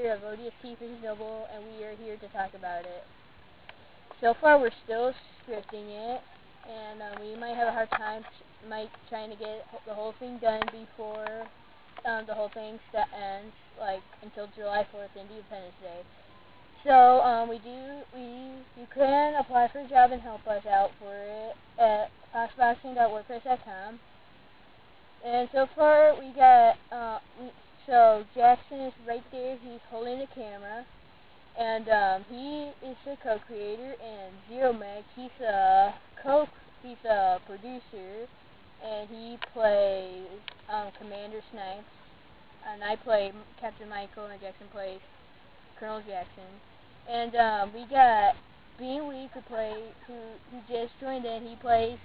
creator of ODST for Noble, and we are here to talk about it. So far, we're still scripting it, and we might have a hard time trying to get the whole thing done before the whole thing ends, like until July 4th, Independence Day. So you can apply for a job and help us out for it at foxboxing.wordpress.com. And so far we got so Jackson is right there. He's holding the camera, and he is the co-creator. And Zero Meg, he's a producer, and he plays Commander Snipes, and I play Captain Michael, and Jackson plays Colonel Jackson. And we got Bean Week who just joined in. He plays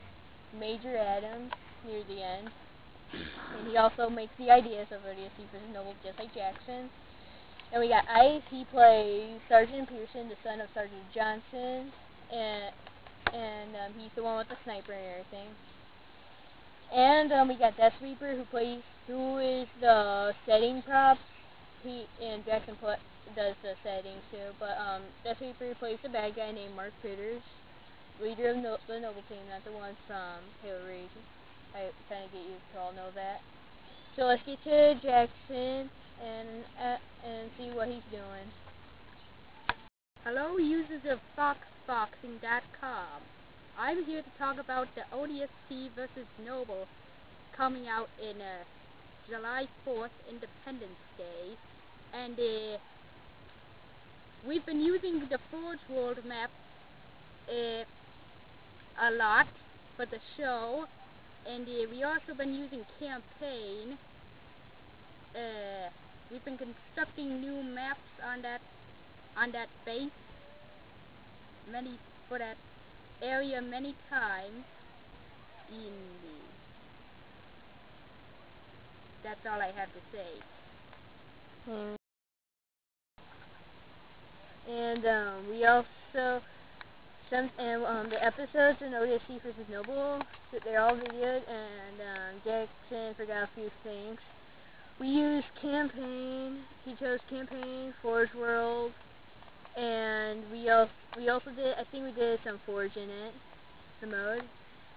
Major Adams near the end. And he also makes the ideas of ODST for Noble, just like Jackson. And we got Ice. He plays Sergeant Pearson, the son of Sergeant Johnson, and he's the one with the sniper and everything. And we got Death Sweeper, who is the setting props. And Jackson does the settings too. But Death Sweeper plays a bad guy named Mark Critters, leader of the Noble team, not the ones from Halo Reach. I kind of get you to all know that. So let's get to Jackson and see what he's doing. Hello, users of foxboxing.com. I'm here to talk about the ODST versus Noble coming out in July 4th, Independence Day, and we've been using the Forge World map a lot for the show. And we also been using Campaign. We've been constructing new maps on that base for that area many times. That's all I have to say. And we also the episodes in ODST vs. Noble, they're all videoed, and Jackson forgot a few things. We used Campaign. He chose Campaign, Forge World, and we also did, I think we did some Forge in it, the mode.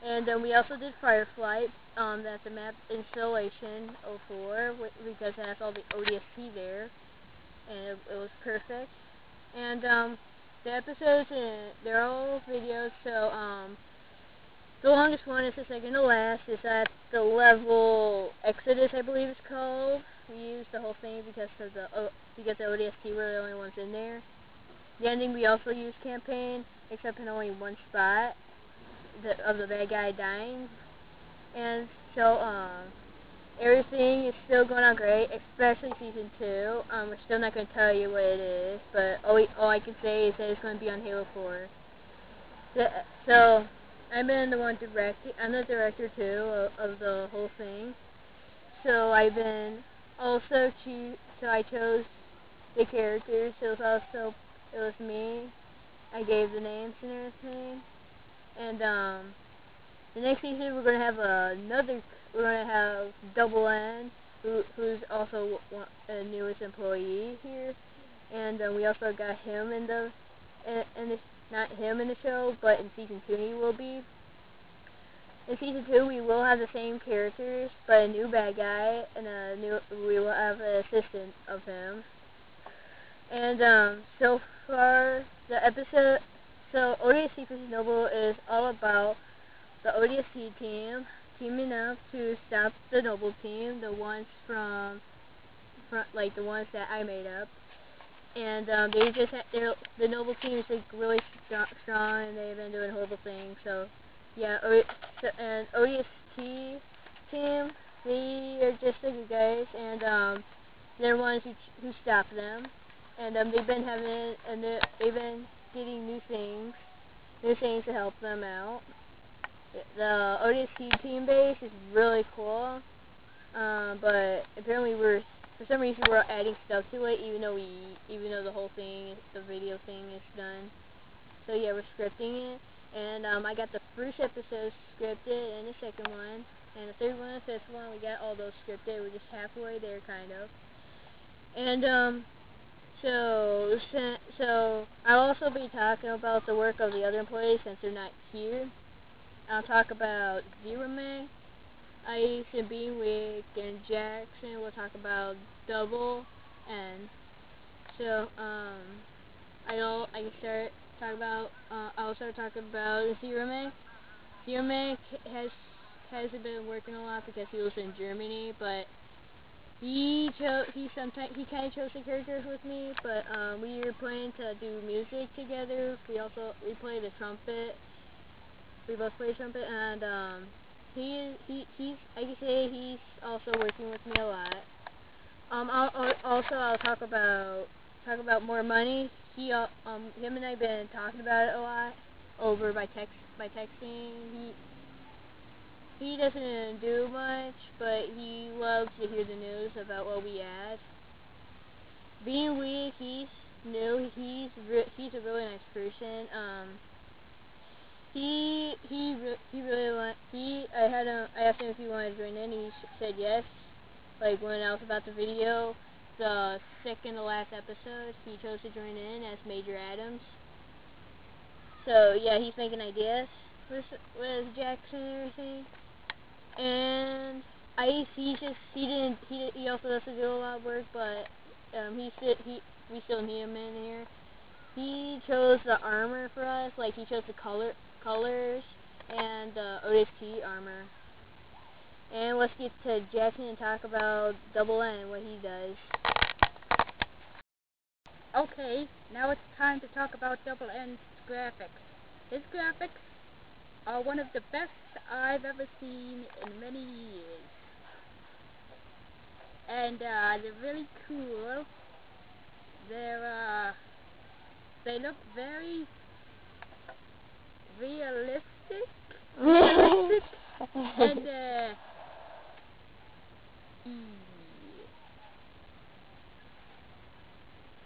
And we also did Fireflight, that's the map Installation 04, because it has all the ODST there, and it was perfect. And the episodes, they're all videos, so the longest one is the second to last. It's at the level Exodus, I believe it's called. We used the whole thing because the ODST were the only ones in there. The ending, we also used Campaign, except in only one spot of the bad guy dying. And so everything is still going on great, especially Season 2. We're still not going to tell you what it is, but all I can say is that it's going to be on Halo 4. So, I'm the director, too, of the whole thing. So, I chose the characters. It was me. I gave the names and everything. And, the next season, we're going to have Double N, who's also a newest employee here, and we also got him not him in the show, but in Season 2 he will be. In Season 2 we will have the same characters, but a new bad guy, and we will have an assistant of him. And so far the episode, so ODST vs. Noble is all about the ODST team teaming up to stop the Noble team, the ones the ones that I made up. And the Noble team is really strong, and they've been doing horrible things. So yeah, and ODST team, they are just the good guys, and they're ones who stop them. And they've been getting new things to help them out. The ODST team base is really cool, but apparently for some reason we're adding stuff to it, even though the whole thing, the video thing is done. So yeah, we're scripting it, and I got the first episode scripted, and the second one, and the third one, and the fifth one. We got all those scripted. We're just halfway there, kind of. And So I'll also be talking about the work of the other employees since they're not here. I'll talk about Zero-May, Ice, and Beanwick, and Jackson. We'll talk about Double, and so I'll start talking about Zero-May. Zero-May hasn't been working a lot because he was in Germany, but he kind of chose the characters with me, but we were planning to do music together. We play the trumpet. We both play trumpet, and he's also working with me a lot. I'll talk about more money. Him and I've been talking about it a lot over by texting. He doesn't do much, but he loves to hear the news about what we add. Being weak, he's new. He's a really nice person. I asked him if he wanted to join in. He said yes. Like when I was about the video, the second to last episode, he chose to join in as Major Adams. So yeah, he's making ideas with Jackson and everything. And Ice, he also doesn't do a lot of work, but we still need him in here. He chose the armor for us, like he chose the colors and the ODST armor. And let's get to Jackson and talk about Double N and what he does. Okay, now it's time to talk about Double N's graphics. His graphics are one of the best I've ever seen in many years. And they're really cool. They look very realistic. And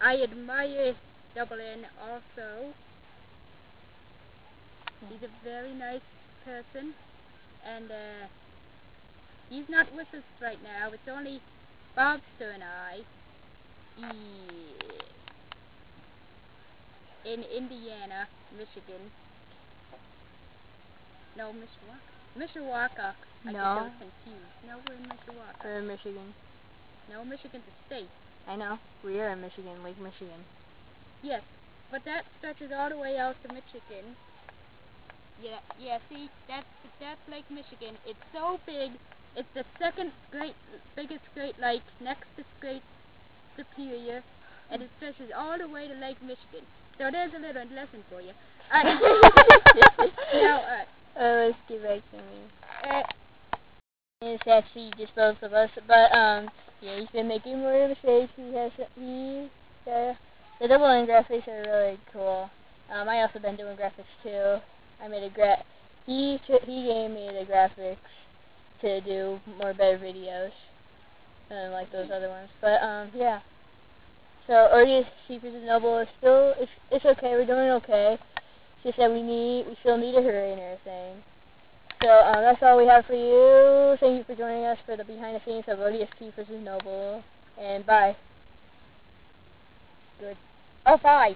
I admire Double N also. He's a very nice person, and he's not with us right now. It's only Bobster and I in Indiana, Michigan. No, Mishawaka. I get those confused. No, we're in Mishawaka. We're in Michigan. No, Michigan's a state. I know. We are in Michigan, Lake Michigan. Yes, but that stretches all the way out to Michigan. Yeah, see, that's Lake Michigan. It's so big. It's the second biggest Great Lake next to Great Superior, and it stretches all the way to Lake Michigan. So there's a little lesson for you. Now, let's get back to me. It's actually just both of us, but yeah, he's been making more mistakes. The Double N graphics are really cool. I also been doing graphics too. I made he gave me the graphics to do better videos than like those other ones. But yeah. So ODST vs. Noble is still it's okay. We're doing okay. It's just that we still need to hurry and everything. So that's all we have for you. Thank you for joining us for the behind the scenes of ODST vs. Noble. And bye. Good. Oh, bye.